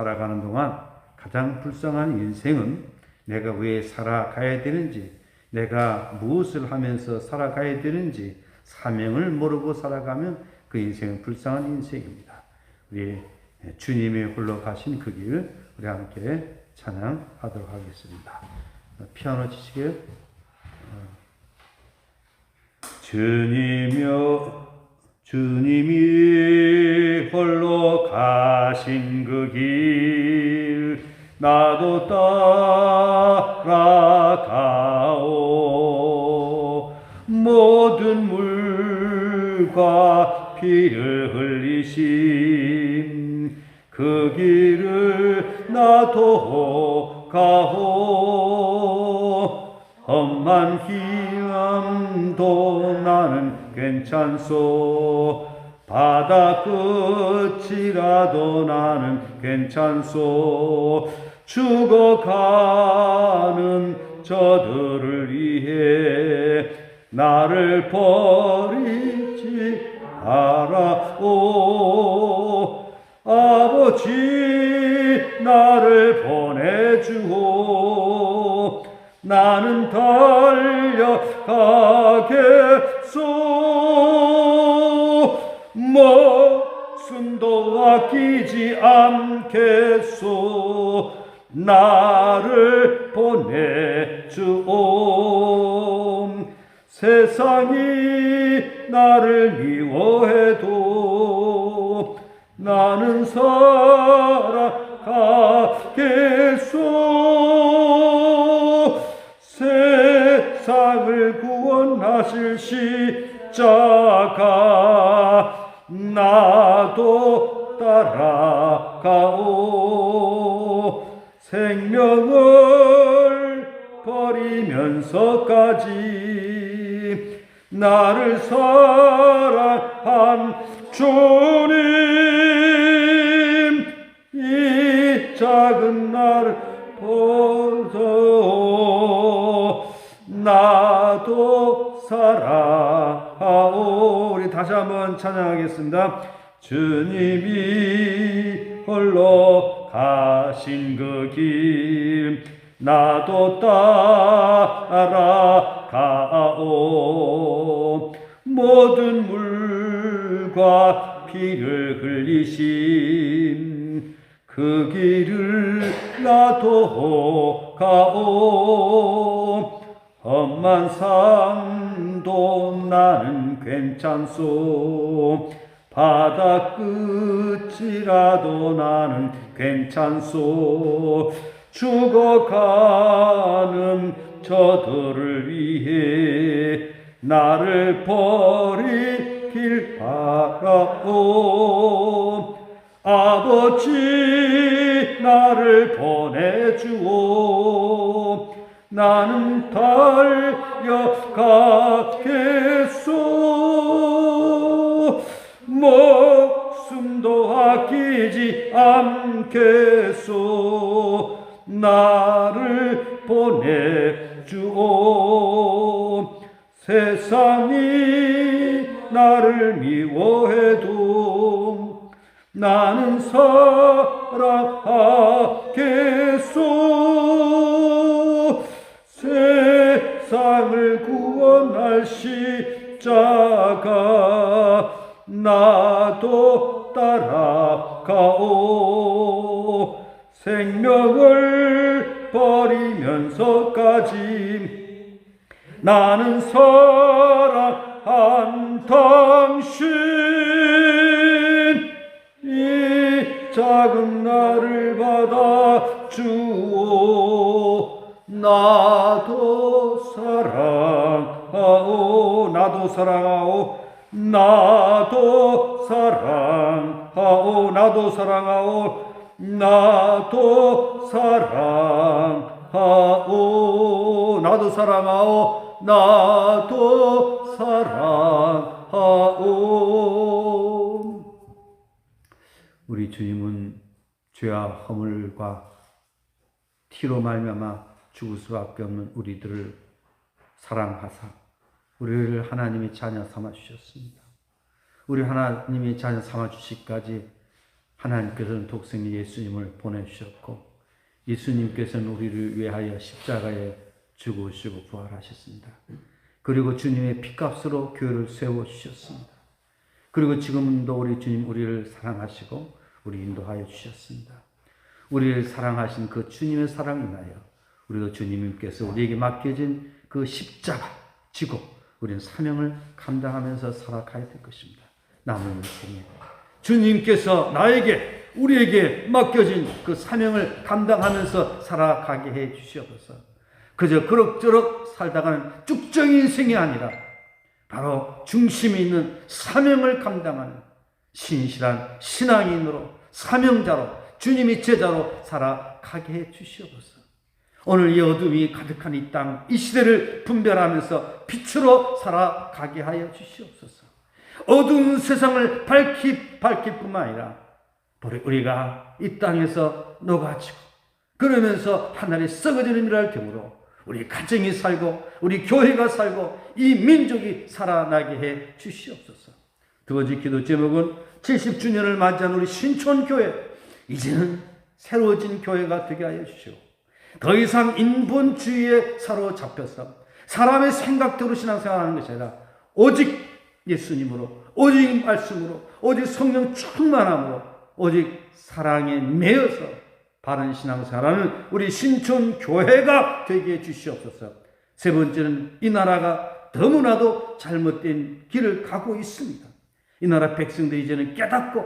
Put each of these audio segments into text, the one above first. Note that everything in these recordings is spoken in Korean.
살아가는 동안 가장 불쌍한 인생은 내가 왜 살아가야 되는지, 내가 무엇을 하면서 살아가야 되는지 사명을 모르고 살아가면 그 인생은 불쌍한 인생입니다. 우리 주님이 홀로 가신 그 길 우리 함께 찬양하도록 하겠습니다. 피아노 치시게요. 주님이 홀로 가신 그 길 나도 따라가오. 모든 물과 피를 흘리신 그 길을 나도 가오. 험한 희망도 나는 괜찮소. 바다 끝이라도 나는 괜찮소. 죽어가는 저들을 위해 나를 버리지 말아오. 아버지 나를 보내주오. 나는 달려가겠소. 목숨도 아끼지 않겠소. 나를 보내주오. 세상이 나를 미워해도 나는 살아가겠소. 세상을 구원하실 십자가 나도 따라가오. 생명을 버리면서까지 나를 사랑한 주님, 이 작은 나를 보소. 나도 사랑하오. 우리 다시 한번 찬양하겠습니다. 주님이 홀로 가신 그 길 나도 따라가오. 모든 물과 피를 흘리신 그 길을 나도 가오. 험한 산도 나는 괜찮소. 바다 끝이라도 나는 괜찮소. 죽어가는 저들을 위해 나를 버리길 바라오. 아버지 나를 보내주오. 나는 달려가겠소. 목숨도 아끼지 않겠소. 나를 보내주오. 세상이 나를 미워해도 나는 살아가겠소. 세상을 구원할 십자가 나도 따라가오. 생명을 버리면서까지 나는 사랑한 당신, 이 작은 나를 받아주오. 나도 사랑하오. 나도 사랑하오. 나도 사랑하오. 나도 사랑하오. 나도 사랑하오. 나도 사랑하오. 나도 사랑하오. 우리 주님은 죄와 허물과 티로 말미암아 죽을 수밖에 없는 우리들을 사랑하사 우리를 하나님의 자녀 삼아 주셨습니다. 우리 하나님의 자녀 삼아 주시기까지 하나님께서는 독생자 예수님을 보내주셨고 예수님께서는 우리를 위하여 십자가에 죽으시고 부활하셨습니다. 그리고 주님의 피값으로 교회를 세워주셨습니다. 그리고 지금도 우리 주님 우리를 사랑하시고 우리 인도하여 주셨습니다. 우리를 사랑하신 그 주님의 사랑 인하여 우리도 주님께서 우리에게 맡겨진 그 십자가 지고 우리는 사명을 감당하면서 살아가야 될 것입니다. 남은 인생에 주님께서 우리에게 맡겨진 그 사명을 감당하면서 살아가게 해 주시옵소서. 그저 그럭저럭 살다가는 쭉정이 인생이 아니라 바로 중심이 있는 사명을 감당하는 신실한 신앙인으로 사명자로 주님의 제자로 살아가게 해 주시옵소서. 오늘 이 어둠이 가득한 이 땅, 이 시대를 분별하면서 빛으로 살아가게 하여 주시옵소서. 어두운 세상을 밝힐 뿐만 아니라 우리가 이 땅에서 녹아지고 그러면서 하늘에 썩어지는 일할 경우로 우리 가정이 살고 우리 교회가 살고 이 민족이 살아나게 해 주시옵소서. 두 번째 기도 제목은 70주년을 맞이한 우리 신촌교회, 이제는 새로워진 교회가 되게 하여 주시오. 더 이상 인본주의에 사로잡혀서 사람의 생각대로 신앙생활하는 것이 아니라 오직 예수님으로, 오직 말씀으로, 오직 성령 충만함으로, 오직 사랑에 매여서 바른 신앙생활하는 우리 신촌교회가 되게 해주시옵소서. 세 번째는 이 나라가 너무나도 잘못된 길을 가고 있습니다. 이 나라 백성들이 이제는 깨닫고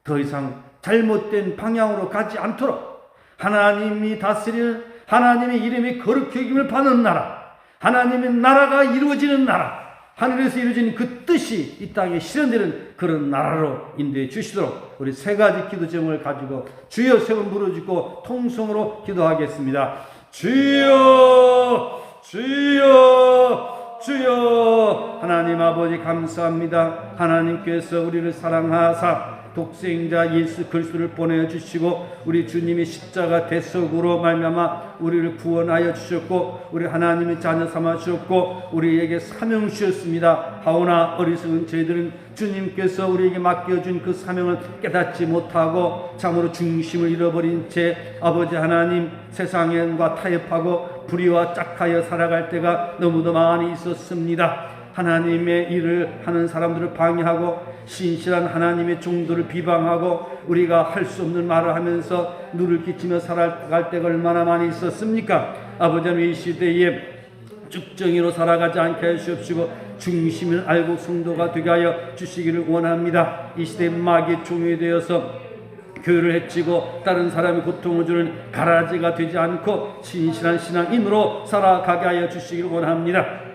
더 이상 잘못된 방향으로 가지 않도록 하나님이 다스리는, 하나님의 이름이 거룩히 여김을 받는 나라, 하나님의 나라가 이루어지는 나라, 하늘에서 이루어진 그 뜻이 이 땅에 실현되는 그런 나라로 인도해 주시도록 우리 세 가지 기도 제목을 가지고 주여 세 번 부르짖고 통성으로 기도하겠습니다. 주여, 주여, 주여. 하나님 아버지 감사합니다. 하나님께서 우리를 사랑하사 독생자 예수 그리스도를 보내주시고 우리 주님의 십자가 대속으로 말미암아 우리를 구원하여 주셨고 우리 하나님의 자녀 삼아 주셨고 우리에게 사명 주셨습니다. 하오나 어리석은 저희들은 주님께서 우리에게 맡겨준 그 사명을 깨닫지 못하고 참으로 중심을 잃어버린 채 아버지 하나님 세상과 타협하고 불의와 짝하여 살아갈 때가 너무도 많이 있었습니다. 하나님의 일을 하는 사람들을 방해하고 신실한 하나님의 종들을 비방하고 우리가 할 수 없는 말을 하면서 누를 끼치며 살아갈 때가 얼마나 많이 있었습니까? 아버지 하나님 이 시대에 쭉정이로 살아가지 않게 하시옵시고 중심을 알고 성도가 되게 하여 주시기를 원합니다. 이 시대에 마귀의 종이 되어서 교회를 해치고 다른 사람의 고통을 주는 가라지가 되지 않고 신실한 신앙인으로 살아가게 하여 주시기를 원합니다.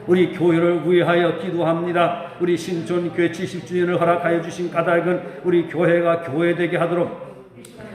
우리 교회를 위하여 기도합니다. 우리 신촌교회 70주년을 허락하여 주신 까닭은 우리 교회가 교회되게 하도록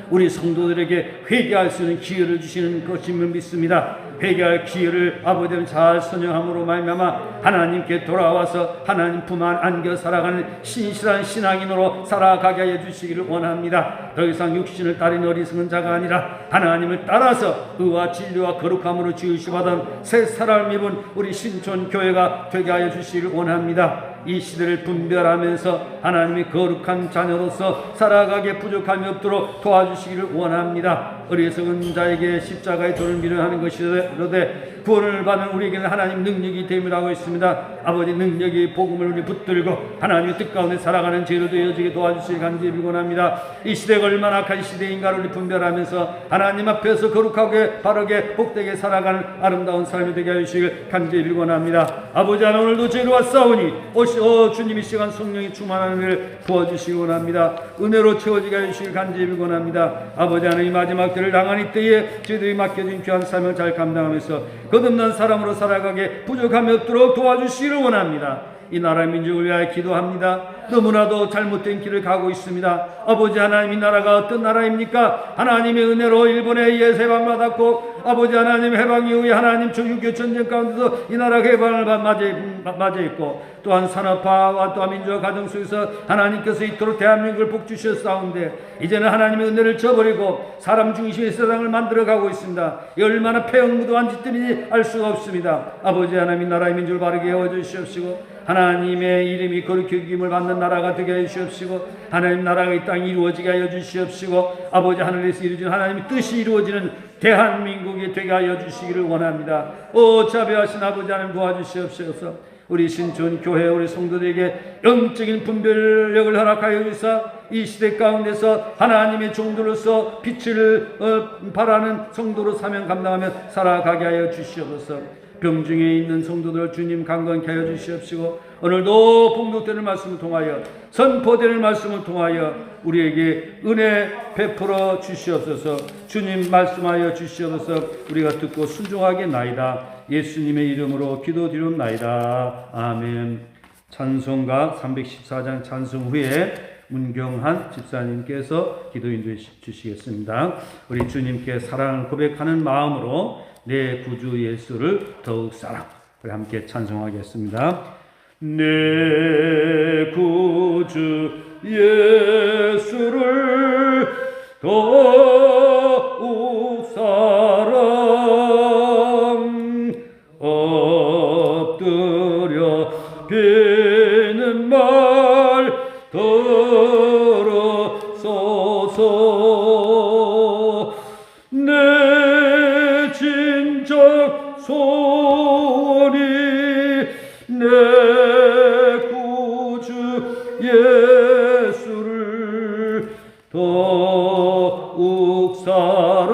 우리 성도들에게 회개할 수 있는 기회를 주시는 것임을 믿습니다. 회개할 기회를 아버지는 잘 선정함으로 말미암아 하나님께 돌아와서 하나님 품 안 안겨 살아가는 신실한 신앙인으로 살아가게 하여 주시기를 원합니다. 더 이상 육신을 따르는 어리석은 자가 아니라 하나님을 따라서 의와 진리와 거룩함으로 지으시 받은 새 사람을 입은 우리 신촌교회가 되게 하여 주시기를 원합니다. 이 시대를 분별하면서 하나님의 거룩한 자녀로서 살아가게 부족함이 없도록 도와주시기를 원합니다. 어리석은 자에게 십자가의 돌을 미련하는 것이로되 구원을 받는 우리에게는 하나님 능력이 됨이라고 있습니다. 아버지 능력이 복음을 우리 붙들고 하나님의 뜻 가운데 살아가는 죄로 되어지게 도와주시기 간절히 빌곤합니다. 이 시대가 얼마나 악한 시대인가를 우리 분별하면서 하나님 앞에서 거룩하게 바르게 복되게 살아가는 아름다운 삶이 되게 하시길 간절히 빌곤합니다. 아버지 하나님 오늘도 죄와 싸우니 주님이 시간 성령이 충만하는 일을 도와주시기 원합니다. 은혜로 채워지게 해주시길 간절히 빌곤합니다. 아버지 하나님 마지막 때를 당한 이때에 저희들이 맡겨진 귀한 삶을 잘 감당하면서 거듭난 사람으로 살아가게 부족함이 없도록 도와주시기를 원합니다. 이 나라 민족을 위하여 기도합니다. 너무나도 잘못된 길을 가고 있습니다. 아버지 하나님 이 나라가 어떤 나라입니까? 하나님의 은혜로 일본에 의해서 해방받았고 아버지 하나님 해방 이후에 하나님 저6.25 전쟁 가운데서 이 나라가 해방을 맞이했고 또한 산업화와 또한 민주화 과정 속에서 하나님께서 이토록 대한민국을 복주셨사온데 이제는 하나님의 은혜를 저버리고 사람 중심의 세상을 만들어가고 있습니다. 이 얼마나 폐역무도한 짓들인지 알 수가 없습니다. 아버지 하나님 이 나라의 민족을 바르게 해워주시옵시고 하나님의 이름이 거룩히 여김을 받는 나라가 되게 하여 주시옵시고, 하나님 나라가 이 땅에 이루어지게 하여 주시옵시고, 아버지 하늘에서 이루어지는 하나님의 뜻이 이루어지는 대한민국이 되게 하여 주시기를 원합니다. 자비하신 아버지 하나님 도와주시옵소서. 우리 신촌 교회 우리 성도들에게 영적인 분별력을 허락하여 주사 이 시대 가운데서 하나님의 종들로서 빛을 발하는 성도로 사명 감당하며 살아가게 하여 주시옵소서. 병중에 있는 성도들 주님 강건케 하여 주시옵시고, 오늘도 봉독되는 말씀을 통하여 선포되는 말씀을 통하여 우리에게 은혜 베풀어 주시옵소서. 주님 말씀하여 주시옵소서. 우리가 듣고 순종하게 나이다. 예수님의 이름으로 기도드리옵나이다. 아멘. 찬송가 314장 찬송 후에 문경한 집사님께서 기도 인도해 주시겠습니다. 우리 주님께 사랑을 고백하는 마음으로 내 구주 예수를 더욱 사랑, 우리 함께 찬송하겠습니다. 내 구주 예수를 더욱 사랑, 엎드려 비는 말 들어서서 내 진정 소원이 내 구주 예수를 더욱 사랑,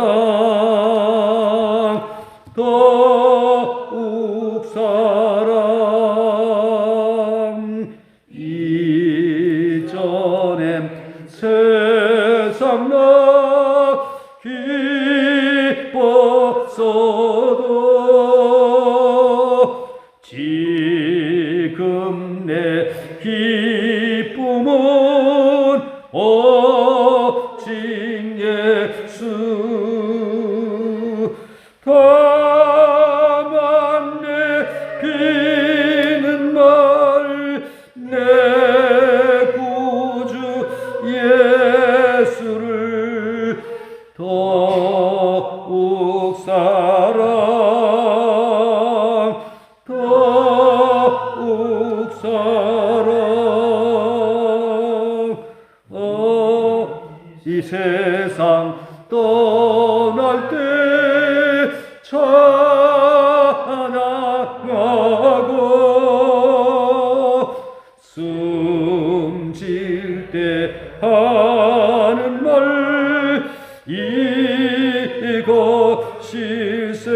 더욱 사랑. 이전엔 세상 나 기뻤어도 지금 내 기쁨은 오직 예수. 다만 내 비는 말 내 구주 예수를 더욱 사랑, 더욱 사랑. 이 세상 떠날 때 찬양하고 숨질 때 하는 말 이것일세.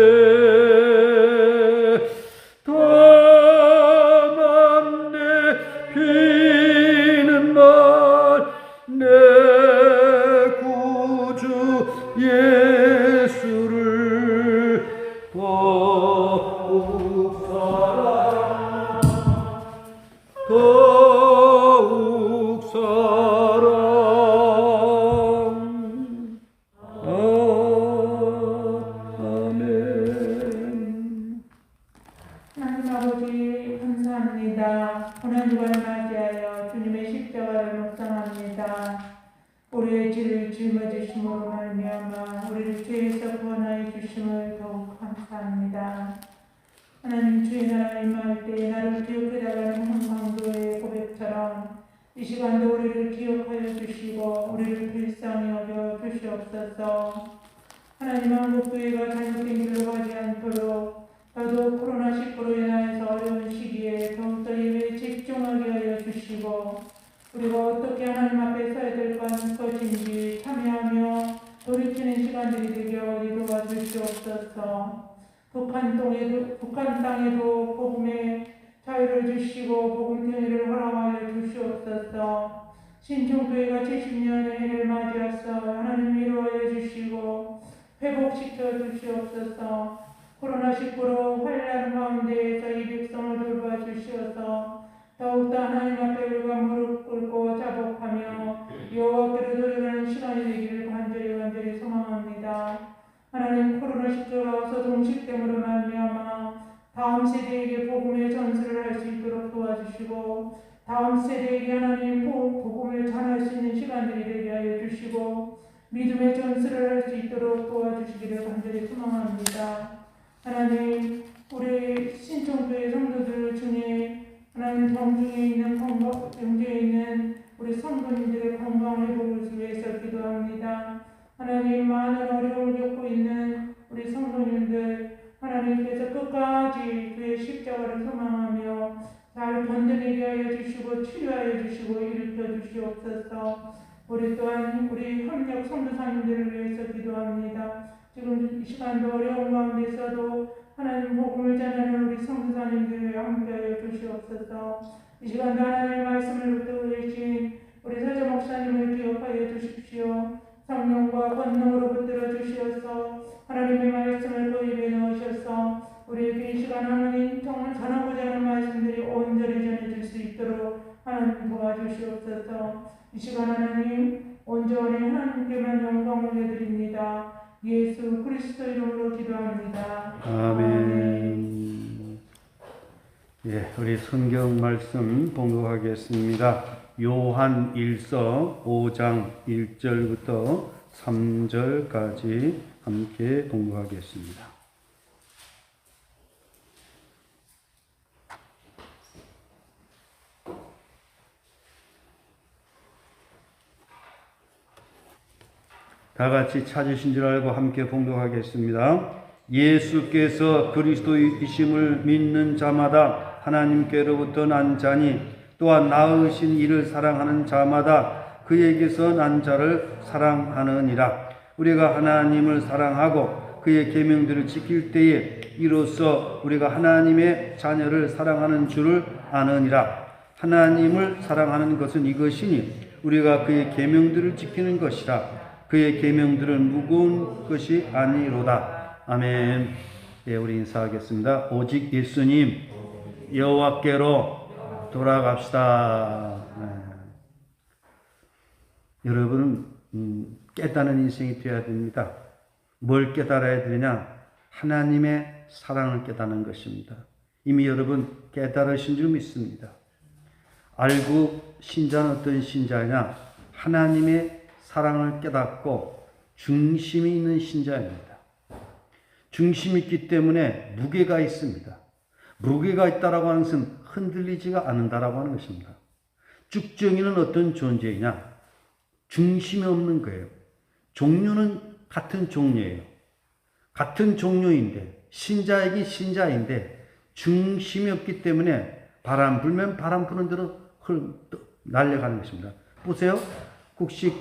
다만 내 비는 말 내 구주 예수를 더욱 사랑, 더욱 사랑. 아멘. 하나님 아버지 감사합니다. 오늘 주간을 맞이하여 주님의 십자가를 묵상합니다. 우리의 죄를 짊어지심으로 말미암아 우리를 죄에서 구원하여 주심을 더욱 감사합니다. 하나님, 주의 나라에 임할 때 나를 기억해달라는 한강도의 고백처럼 이 시간도 우리를 기억하여 주시고 우리를 불쌍히 여겨 주시옵소서. 하나님, 한국교회가 잘못된 길로 가지 않도록 더더욱 코로나19로 인하여서 어려운 시기에 더욱더 예배에 집중하게 하여 주시고, 우리가 어떻게 하나님 앞에 서야 될 것인지 참여하며 돌이키는 시간들이 되게 하여 도와주시옵소서. 북한 땅에도 복음의 자유를 주시고 복음 통일을 허락하여 주시옵소서. 신중교회가 70년의 해를 맞이하여 하나님 위로하여 주시고 회복시켜 주시옵소서. 코로나19로 환난 가운데에서 이 백성을 돌봐 주시어서 더욱더 하나님 앞에 우리가 무릎 꿇고 자복하며 여호와께로 노력하는 시간이 되기를 간절히 소망합니다. 하나님, 코로나19가 소동식됨으로 말미암아 다음 세대에게 복음의 전수를 할 수 있도록 도와주시고 다음 세대에게 하나님 복음을 전할 수 있는 시간들이 되게 하여 주시고 믿음의 전수를 할 수 있도록 도와주시기를 간절히 소망합니다. 하나님, 우리 신청교회 성도들 중에 하나님 경주에 있는 우리 성도님들의 건강 회복을 위해서 기도합니다. 하나님 많은 어려움을 겪고 있는 우리 성도님들 하나님께서 끝까지 그의 십자가를 소망하며 잘 건드리게 하여 주시고 치료하여 주시고 일으켜 주시옵소서. 우리 또한 우리 협력 성도사님들을 위해서 기도합니다. 지금 이 시간도 어려운 가운데서도 하나님 복음을 전하는 우리 성도사님들을 함께하여 주시옵소서. 이 시간도 하나님의 말씀을 붙들고 계신 우리 서재 목사님을 기억하여 주십시오. 성령과 권능으로 붙들어 주시어서 하나님의 말씀을 그 입에 넣으셔서 우리에게 이 시간 하나님 정말 전하고자 하는 말씀들이 온전히 전해질 수 있도록 하나님 도와주시옵소서. 이 시간 하나님 온전히 하나님께만 영광을 올려드립니다. 예수 그리스도 이름으로 기도합니다. 아멘. 예, 우리 성경 말씀 봉독하겠습니다. 요한 1서 5장 1절부터 3절까지 함께 봉독하겠습니다. 다 같이 찾으신 줄 알고 함께 봉독하겠습니다. 예수께서 그리스도이심을 믿는 자마다 하나님께로부터 난 자니 또한 낳으신 이를 사랑하는 자마다 그에게서 난 자를 사랑하느니라. 우리가 하나님을 사랑하고 그의 계명들을 지킬 때에 이로써 우리가 하나님의 자녀를 사랑하는 줄을 아느니라. 하나님을 사랑하는 것은 이것이니 우리가 그의 계명들을 지키는 것이라. 그의 계명들은 무거운 것이 아니로다. 아멘. 예, 우리 인사하겠습니다. 오직 예수님 여호와께로 돌아갑시다. 네. 여러분은 깨닫는 인생이 되어야 됩니다. 뭘 깨달아야 되느냐? 하나님의 사랑을 깨닫는 것입니다. 이미 여러분 깨달으신 줄 믿습니다. 알고 신자는 어떤 신자냐? 하나님의 사랑을 깨닫고 중심이 있는 신자입니다. 중심이 있기 때문에 무게가 있습니다. 무게가 있다라고 하는 것은 흔들리지가 않는다라고 하는 것입니다. 쭉정이는 어떤 존재이냐? 중심이 없는 거예요. 종류는 같은 종류예요. 같은 종류인데 신자에게 신자인데 중심이 없기 때문에 바람 불면 바람 부는 대로 날려가는 것입니다. 보세요. 혹시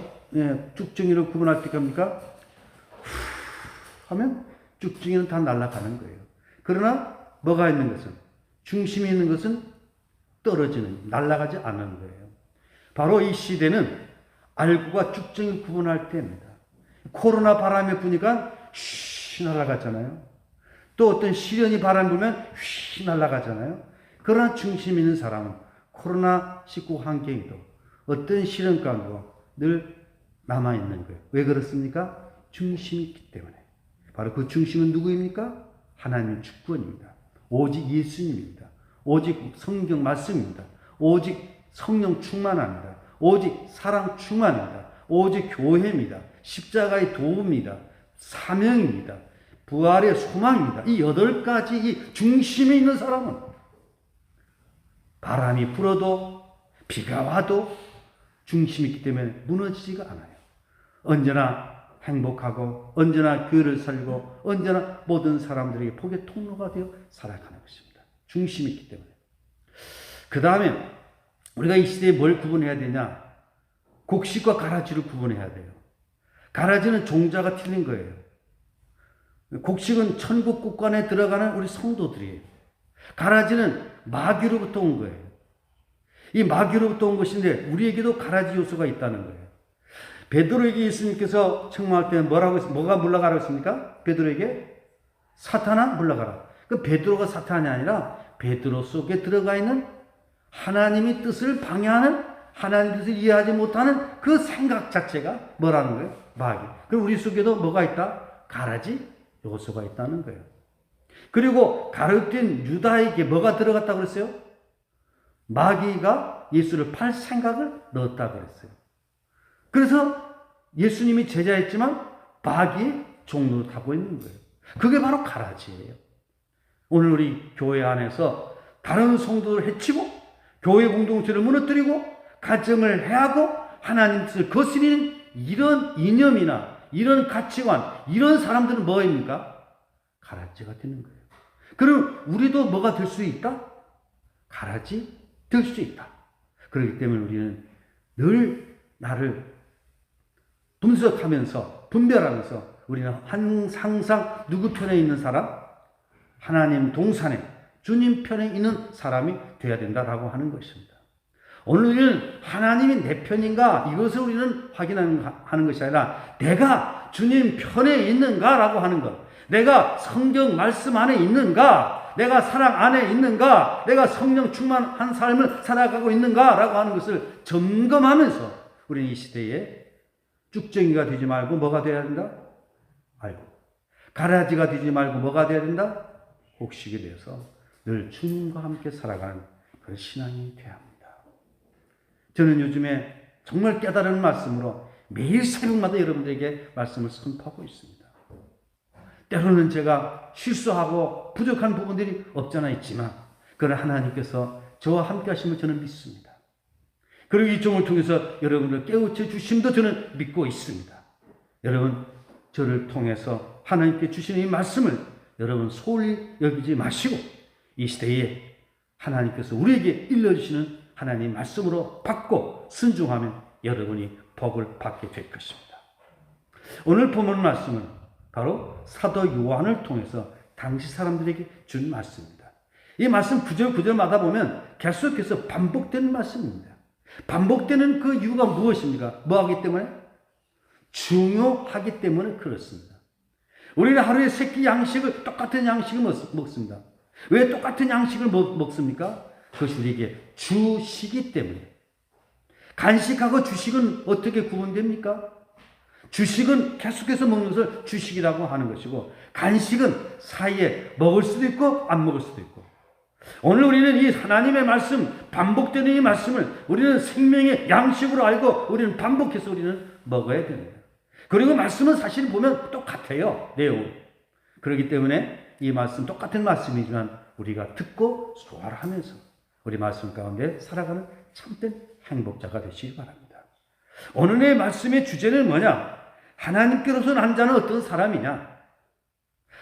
쭉정이를 구분할 때 겁니까? 하면 쭉정이는 다 날아가는 거예요. 그러나 뭐가 있는 것은 중심이 있는 것은 떨어지는 날아가지 않는 거예요. 바로 이 시대는 알고가 쭉정이 구분할 때입니다. 코로나 바람이 부니까 휘 날아가잖아요. 또 어떤 시련이 바람 불면 휘 날아가잖아요. 그러나 중심 있는 사람은 코로나19 환경에도 어떤 시련 가운데도 늘 남아있는 거예요. 왜 그렇습니까? 중심이 있기 때문에. 바로 그 중심은 누구입니까? 하나님의 주권입니다. 오직 예수님입니다. 오직 성경 말씀입니다. 오직 성령 충만합니다. 오직 사랑 충만합니다. 오직 교회입니다. 십자가의 도움입니다. 사명입니다. 부활의 소망입니다. 이 8가지 이 중심이 있는 사람은 바람이 불어도 비가 와도 중심이 있기 때문에 무너지지가 않아요. 언제나 행복하고 언제나 교회를 살고 언제나 모든 사람들에게 복의 통로가 되어 살아가는 것입니다. 중심이 있기 때문에. 그 다음에 우리가 이 시대에 뭘 구분해야 되냐? 곡식과 가라지를 구분해야 돼요. 가라지는 종자가 틀린 거예요. 곡식은 천국 국간에 들어가는 우리 성도들이에요. 가라지는 마귀로부터 온 거예요. 이 마귀로부터 온 것인데 우리에게도 가라지 요소가 있다는 거예요. 베드로에게 예수님께서 책망할 때 뭐가 물러가라고 했습니까? 베드로에게 사탄아 물러가라. 그 베드로가 사탄이 아니라 베드로 속에 들어가 있는 하나님의 뜻을 방해하는 하나님의 뜻을 이해하지 못하는 그 생각 자체가 뭐라는 거예요? 마귀. 그리고 우리 속에도 뭐가 있다? 가라지 요소가 있다는 거예요. 그리고 가르친 유다에게 뭐가 들어갔다고 그랬어요? 마귀가 예수를 팔 생각을 넣었다고 그랬어요. 그래서 예수님이 제자였지만 마귀의 종로를 타고 있는 거예요. 그게 바로 가라지예요. 오늘 우리 교회 안에서 다른 성도를 해치고 교회 공동체를 무너뜨리고 가정을 해하고 하나님 뜻을 거스리는 이런 이념이나 이런 가치관, 이런 사람들은 뭐입니까? 가라지가 되는 거예요. 그럼 우리도 뭐가 될 수 있다? 가라지 될 수 있다. 그렇기 때문에 우리는 늘 나를 분석하면서 분별하면서 우리는 항상 누구 편에 있는 사람? 하나님 동산에 주님 편에 있는 사람이 되어야 된다라고 하는 것입니다. 오늘 우리는 하나님이 내 편인가 이것을 우리는 확인하는 것이 아니라 내가 주님 편에 있는가라고 하는 것. 내가 성경 말씀 안에 있는가? 내가 사랑 안에 있는가? 내가 성령 충만한 삶을 살아가고 있는가라고 하는 것을 점검하면서 우리는 이 시대에 쭉정이가 되지 말고 뭐가 되어야 된다? 알고. 가라지가 되지 말고 뭐가 되어야 된다? 곡식이 되어서 늘 주님과 함께 살아가는 그런 신앙이 되어야 합니다. 저는 요즘에 정말 깨달은 말씀으로 매일 새벽마다 여러분들에게 말씀을 선포하고 있습니다. 때로는 제가 실수하고 부족한 부분들이 없잖아 있지만 그러나 하나님께서 저와 함께 하심을 저는 믿습니다. 그리고 이 종을 통해서 여러분을 깨우쳐 주심도 저는 믿고 있습니다. 여러분 저를 통해서 하나님께 주시는 이 말씀을 여러분 소홀히 여기지 마시고 이 시대에 하나님께서 우리에게 일러주시는 하나님 말씀으로 받고 순종하면 여러분이 복을 받게 될 것입니다. 오늘 본문 말씀은 바로 사도 요한을 통해서 당시 사람들에게 준 말씀입니다. 이 말씀 구절마다 보면 계속해서 반복되는 말씀입니다. 반복되는 그 이유가 무엇입니까? 뭐 하기 때문에? 중요하기 때문에 그렇습니다. 우리는 하루에 똑같은 양식을 먹습니다. 왜 똑같은 양식을 먹습니까? 그것이 우리에게 주시기 때문에. 간식하고 주식은 어떻게 구분됩니까? 주식은 계속해서 먹는 것을 주식이라고 하는 것이고 간식은 사이에 먹을 수도 있고 안 먹을 수도 있고 오늘 우리는 이 하나님의 말씀 반복되는 이 말씀을 우리는 생명의 양식으로 알고 우리는 반복해서 우리는 먹어야 됩니다. 그리고 말씀은 사실 보면 똑같아요. 내용. 그렇기 때문에 이 말씀 똑같은 말씀이지만 우리가 듣고 소화를 하면서 우리 말씀 가운데 살아가는 참된 행복자가 되시기 바랍니다. 오늘의 말씀의 주제는 뭐냐? 하나님께로서 난 자는 어떤 사람이냐?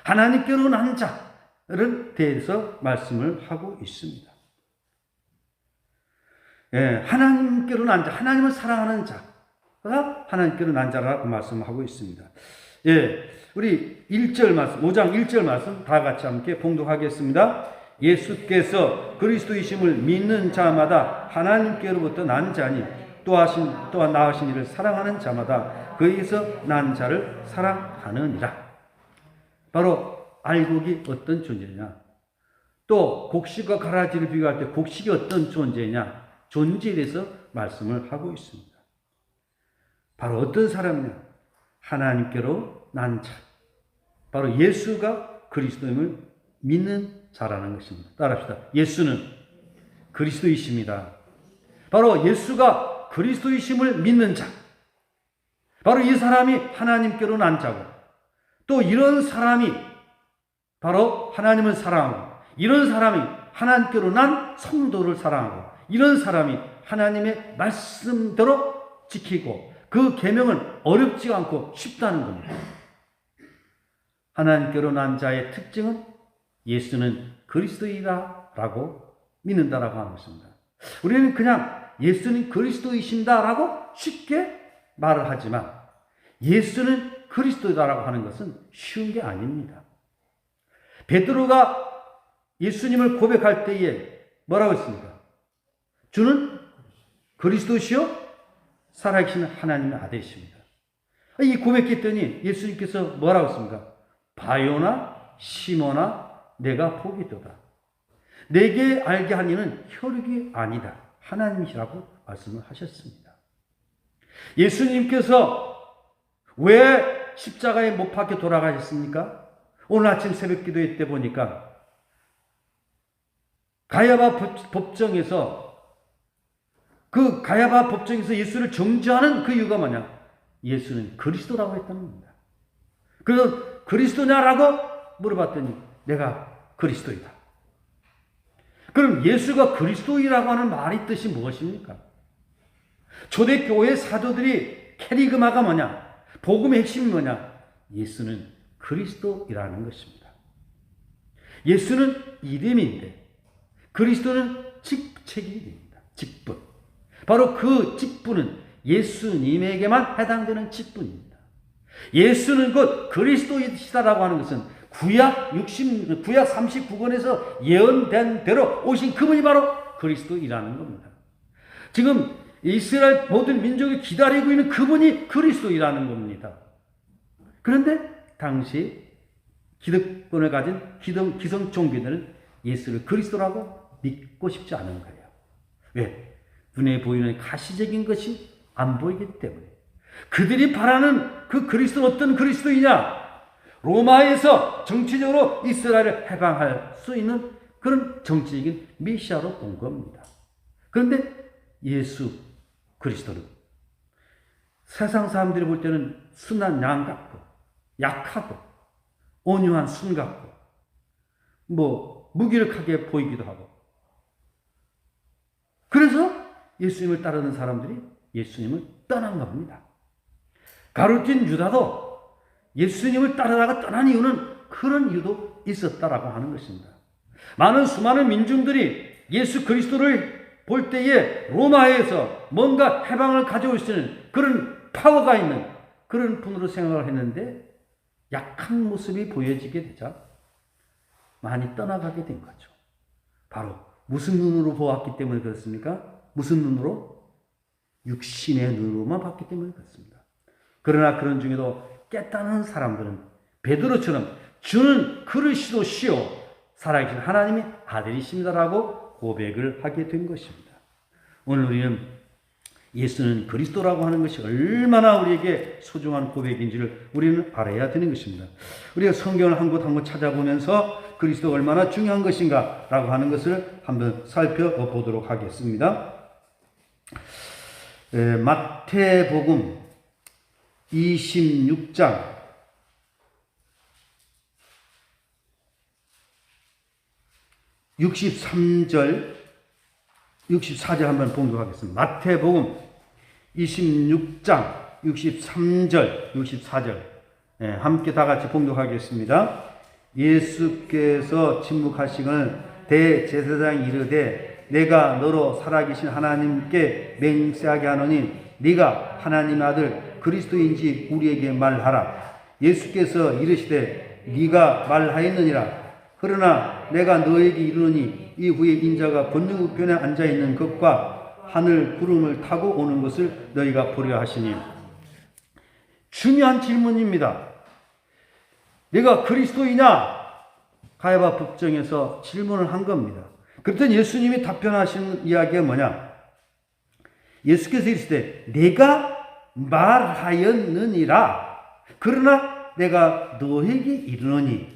하나님께로 난 자를 대해서 말씀을 하고 있습니다. 예, 하나님께로 난 자, 하나님을 사랑하는 자가 하나님께로 난 자라고 말씀하고 있습니다. 예, 우리 1절 말씀, 5장 1절 말씀 다 같이 함께 봉독하겠습니다. 예수께서 그리스도이심을 믿는 자마다 하나님께로부터 난 자니 또한 나으신 이를 사랑하는 자마다 그에게서 난 자를 사랑하느니라. 바로 알곡이 어떤 존재냐, 또 곡식과 가라지를 비교할 때 곡식이 어떤 존재냐, 존재에 대해서 말씀을 하고 있습니다. 바로 어떤 사람이냐, 하나님께로 난 자, 바로 예수가 그리스도임을 믿는 자라는 것입니다. 따라합시다. 예수는 그리스도이십니다. 바로 예수가 그리스도이심을 믿는 자, 바로 이 사람이 하나님께로 난 자고, 또 이런 사람이 바로 하나님을 사랑하고, 이런 사람이 하나님께로 난 성도를 사랑하고, 이런 사람이 하나님의 말씀대로 지키고 그 계명은 어렵지가 않고 쉽다는 겁니다. 하나님께로 난 자의 특징은 예수는 그리스도이다라고 믿는다라고 하는 것입니다. 우리는 그냥 예수는 그리스도이신다라고 쉽게 말을 하지만 예수는 그리스도다라고 하는 것은 쉬운 게 아닙니다. 베드로가 예수님을 고백할 때에 뭐라고 했습니까? 주는 그리스도시요 살아계신 하나님의 아들이십니다. 이 고백했더니 예수님께서 뭐라고 했습니까? 바요나 시모나 내가 보기도다. 내게 알게 한 이는 혈육이 아니다. 하나님이시라고 말씀을 하셨습니다. 예수님께서 왜 십자가에 못 박혀 돌아가셨습니까? 오늘 아침 새벽 기도회 때 보니까 가야바 법정에서 예수를 정죄하는 그 이유가 뭐냐? 예수는 그리스도라고 했다는 겁니다. 그래서 그리스도냐라고 물어봤더니 내가 그리스도이다. 그럼 예수가 그리스도이라고 하는 말의 뜻이 무엇입니까? 초대교회 사도들이 캐리그마가 뭐냐? 복음의 핵심이 뭐냐? 예수는 그리스도이라는 것입니다. 예수는 이름인데 그리스도는 직책입니다. 직분. 바로 그 직분은 예수님에게만 해당되는 직분입니다. 예수는 곧 그리스도이시다라고 하는 것은 구약 39권에서 예언된 대로 오신 그분이 바로 그리스도이라는 겁니다. 지금 이스라엘 모든 민족이 기다리고 있는 그분이 그리스도이라는 겁니다. 그런데 당시 기득권을 가진 기성 종교들은 예수를 그리스도라고 믿고 싶지 않은 거예요. 왜? 눈에 보이는 가시적인 것이 안 보이기 때문에. 그들이 바라는 그 그리스도는 어떤 그리스도이냐? 로마에서 정치적으로 이스라엘을 해방할 수 있는 그런 정치적인 메시아로 온 겁니다. 그런데 예수 그리스도는 세상 사람들이 볼 때는 순한 양 같고 약하고 온유한 순 같고 무기력하게 보이기도 하고, 그래서 예수님을 따르는 사람들이 예수님을 떠난 겁니다. 가룟진 유다도 예수님을 따르다가 떠난 이유는 그런 이유도 있었다라고 하는 것입니다. 수많은 민중들이 예수 그리스도를 볼 때에 로마에서 뭔가 해방을 가져올 수 있는 그런 파워가 있는 그런 분으로 생각을 했는데 약한 모습이 보여지게 되자 많이 떠나가게 된 거죠. 바로 무슨 눈으로 보았기 때문에 그렇습니까? 무슨 눈으로? 육신의 눈으로만 봤기 때문에 그렇습니다. 그러나 그런 중에도 깨닫는 사람들은 베드로처럼 주는 그리스도시요 살아계신 하나님의 아들이십니다라고 고백을 하게 된 것입니다. 오늘 우리는 예수는 그리스도라고 하는 것이 얼마나 우리에게 소중한 고백인지를 우리는 알아야 되는 것입니다. 우리가 성경을 한 곳 한 곳 찾아보면서 그리스도가 얼마나 중요한 것인가라고 하는 것을 한번 살펴보도록 하겠습니다. 마태복음 26장 63절 64절 한번 봉독하겠습니다. 마태복음 26장 63절 64절 함께 다 같이 봉독하겠습니다. 예수께서 침묵하시거늘 대제사장이 이르되 내가 너로 살아계신 하나님께 맹세하게 하노니 네가 하나님의 아들 그리스도인지 우리에게 말하라. 예수께서 이르시되 네가 말하였느니라. 그러나 내가 너에게 이르노니 이후에 인자가 권능 우편에 앉아있는 것과 하늘 구름을 타고 오는 것을 너희가 보려 하시니. 중요한 질문입니다. 내가 그리스도이냐? 가야바 법정에서 질문을 한 겁니다. 그랬더니 예수님이 답변하시는 이야기가 뭐냐? 예수께서 이르시되 내가 말하였느니라. 그러나 내가 너에게 이르노니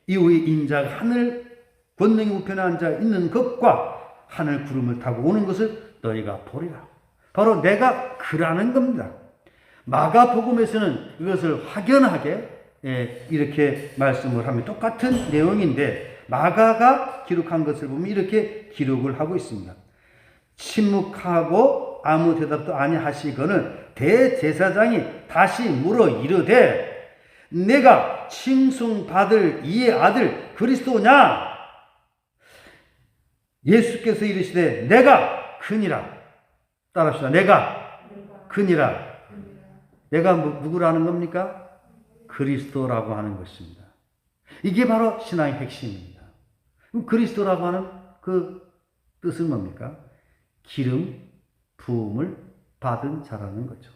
이후에 인자가 하늘 권능의 우편에 앉아 있는 것과 하늘 구름을 타고 오는 것을 너희가 보리라. 바로 내가 그라는 겁니다. 마가복음에서는 이것을 확연하게 이렇게 말씀을 하면 똑같은 내용인데 마가가 기록한 것을 보면 이렇게 기록을 하고 있습니다. 침묵하고 아무 대답도 아니하시거늘 대제사장이 다시 물어 이르되 내가 칭송받을 이의 아들 그리스도냐? 예수께서 이르시되 내가 그니라. 따라합시다. 내가 그니라. 내가 누구라는 겁니까? 그리스도라고 하는 것입니다. 이게 바로 신앙의 핵심입니다. 그럼 그리스도라고 하는 그 뜻은 뭡니까? 기름 부음을 받은 자라는 거죠.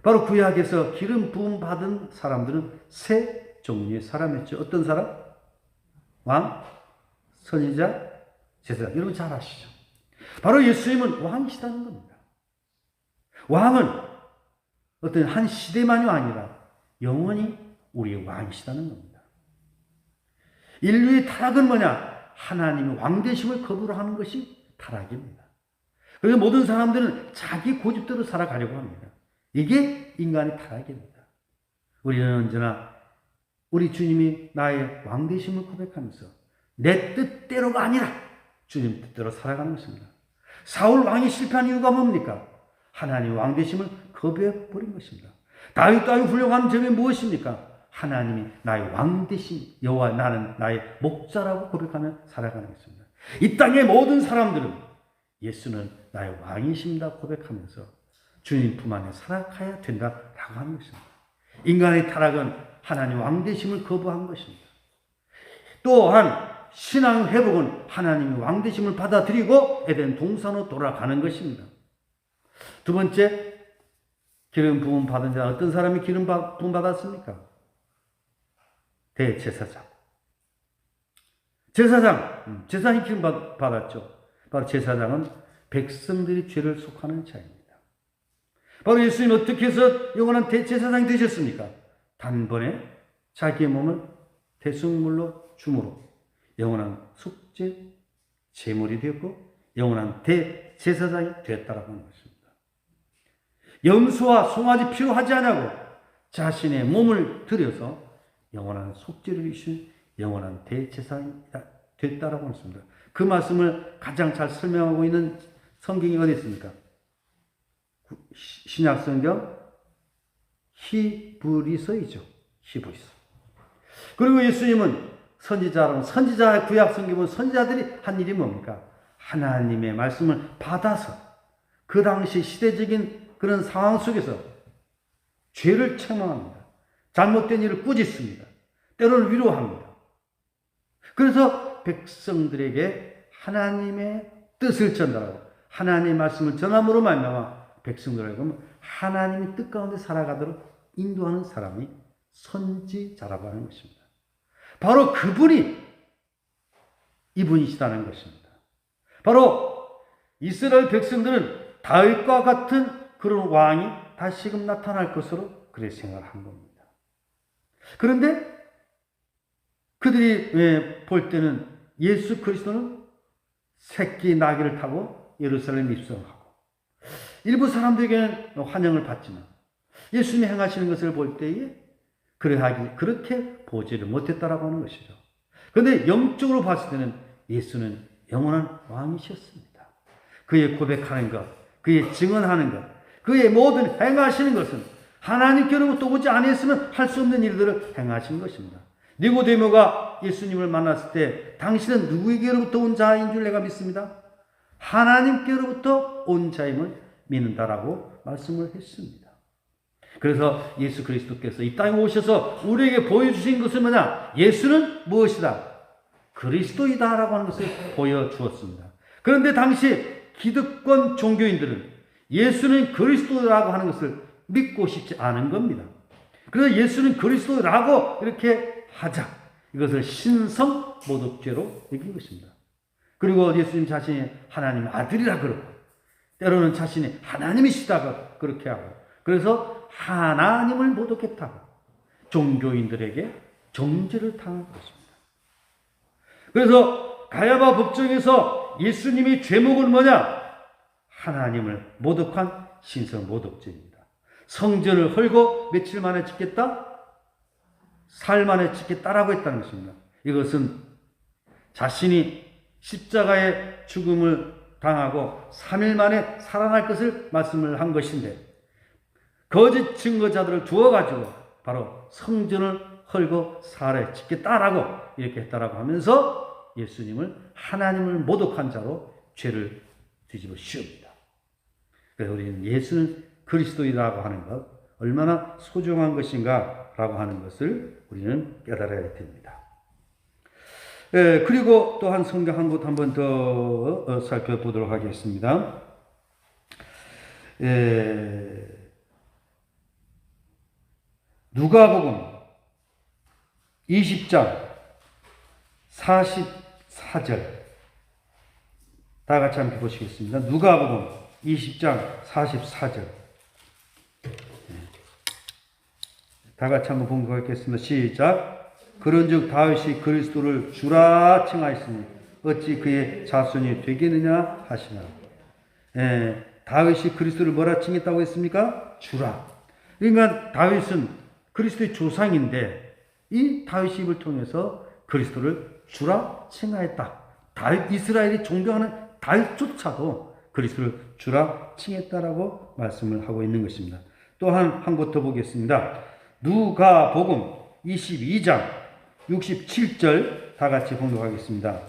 바로 구약에서 기름 부음 받은 사람들은 세 종류의 사람이었죠. 어떤 사람? 왕, 선지자, 제사장. 여러분 잘 아시죠? 바로 예수님은 왕이시다는 겁니다. 왕은 어떤 한 시대만이 아니라 영원히 우리의 왕이시다는 겁니다. 인류의 타락은 뭐냐? 하나님의 왕되심을 거부를 하는 것이 타락입니다. 그래서 모든 사람들은 자기 고집대로 살아가려고 합니다. 이게 인간의 타락입니다. 우리는 언제나 우리 주님이 나의 왕되심을 고백하면서 내 뜻대로가 아니라 주님 뜻대로 살아가는 것입니다. 사울 왕이 실패한 이유가 뭡니까? 하나님 왕 되심을 거부해 버린 것입니다. 다윗 왕이 훌륭한 점이 무엇입니까? 하나님이 나의 왕 되신 여호와 나는 나의 목자라고 고백하며 살아가는 것입니다. 이 땅의 모든 사람들은 예수는 나의 왕이십니다 고백하면서 주님 품 안에 살아가야 된다라고 하는 것입니다. 인간의 타락은 하나님 왕 되심을 거부한 것입니다. 또한 신앙 회복은 하나님의 왕 되심을 받아들이고 에덴 동산으로 돌아가는 것입니다. 두 번째, 기름 부음 받은 자, 어떤 사람이 기름 부음 받았습니까? 대제사장. 제사장이 기름 받았죠. 바로 제사장은 백성들이 죄를 속하는 자입니다. 바로 예수님 어떻게 해서 영원한 대제사장이 되셨습니까? 단번에 자기의 몸을 대속물로 줌으로 영원한 속죄 제물이 되었고 영원한 대제사장이 되었다라고 하는 것입니다. 염소와 송아지 피로 하지 않냐고 자신의 몸을 들여서 영원한 속죄를 이루신 영원한 대제사장이 됐다라고 했습니다. 그 말씀을 가장 잘 설명하고 있는 성경이 어디 있습니까? 신약 성경 히브리서이죠. 히브리서. 그리고 예수님은 선지자의 구약 성경은 선지자들이 한 일이 뭡니까? 하나님의 말씀을 받아서 그 당시 시대적인 그런 상황 속에서 죄를 책망합니다. 잘못된 일을 꾸짖습니다. 때로는 위로합니다. 그래서 백성들에게 하나님의 뜻을 전달하고 하나님의 말씀을 전함으로 말미암아 백성들에게 하나님의 뜻 가운데 살아가도록 인도하는 사람이 선지자라고 하는 것입니다. 바로 이분이시다는 것입니다. 바로 이스라엘 백성들은 다윗과 같은 그런 왕이 다시금 나타날 것으로 그렇게 생각한 겁니다. 그런데 그들이 볼 때는 예수 그리스도는 새끼 나귀를 타고 예루살렘에 입성하고 일부 사람들에게는 환영을 받지만 예수님이 행하시는 것을 볼 때에 그렇게 보지를 못했다라고 하는 것이죠. 그런데 영적으로 봤을 때는 예수는 영원한 왕이셨습니다. 그의 고백하는 것, 그의 증언하는 것, 그의 모든 행하시는 것은 하나님께로부터 오지 않았으면 할 수 없는 일들을 행하신 것입니다. 니고데모가 예수님을 만났을 때 당신은 누구에게로부터 온 자인 줄 내가 믿습니다. 하나님께로부터 온 자임을 믿는다라고 말씀을 했습니다. 그래서 예수 그리스도께서 이 땅에 오셔서 우리에게 보여주신 것은 뭐냐? 예수는 무엇이다? 그리스도이다라고 하는 것을 보여주었습니다. 그런데 당시 기득권 종교인들은 예수는 그리스도라고 하는 것을 믿고 싶지 않은 겁니다. 그래서 예수는 그리스도라고 이렇게 하자. 이것을 신성 모독죄로 여긴 것입니다. 그리고 예수님 자신이 하나님의 아들이라 그러고 때로는 자신이 하나님이시다고 그렇게 하고 그래서 하나님을 모독했다고 종교인들에게 정죄를 당한 것입니다. 그래서 가야바 법정에서 예수님이 죄목은 뭐냐? 하나님을 모독한 신성 모독죄입니다. 성전을 헐고 며칠 만에 짓겠다? 살 만에 짓겠다라고 했다는 것입니다. 이것은 자신이 십자가의 죽음을 당하고 3일 만에 살아날 것을 말씀을 한 것인데 거짓 증거자들을 두어가지고 바로 성전을 헐고 살에 짓겠다라고 이렇게 했다라고 하면서 예수님을 하나님을 모독한 자로 죄를 뒤집어 씌웁니다. 그래서 우리는 예수는 그리스도이라고 하는 것 얼마나 소중한 것인가 라고 하는 것을 우리는 깨달아야 됩니다. 그리고 또한 성경 한 곳 한 번 더 살펴보도록 하겠습니다. 누가복음 20장 44절 다 같이 함께 보시겠습니다. 누가복음 20장 44절 다 같이 한번 봉독하겠습니다. 시작. 그런즉 다윗이 그리스도를 주라 칭하였으니 어찌 그의 자손이 되겠느냐 하시나. 다윗이 그리스도를 뭐라 칭했다고 했습니까? 주라. 그러니까 다윗은 그리스도의 조상인데 이 다윗의 입을 통해서 그리스도를 주라 칭하였다. 다윗, 이스라엘이 존경하는 다윗조차도 그리스도를 주라 칭했다라고 말씀을 하고 있는 것입니다. 또한 한 곳 더 보겠습니다. 누가복음 22장 67절 다 같이 봉독하겠습니다.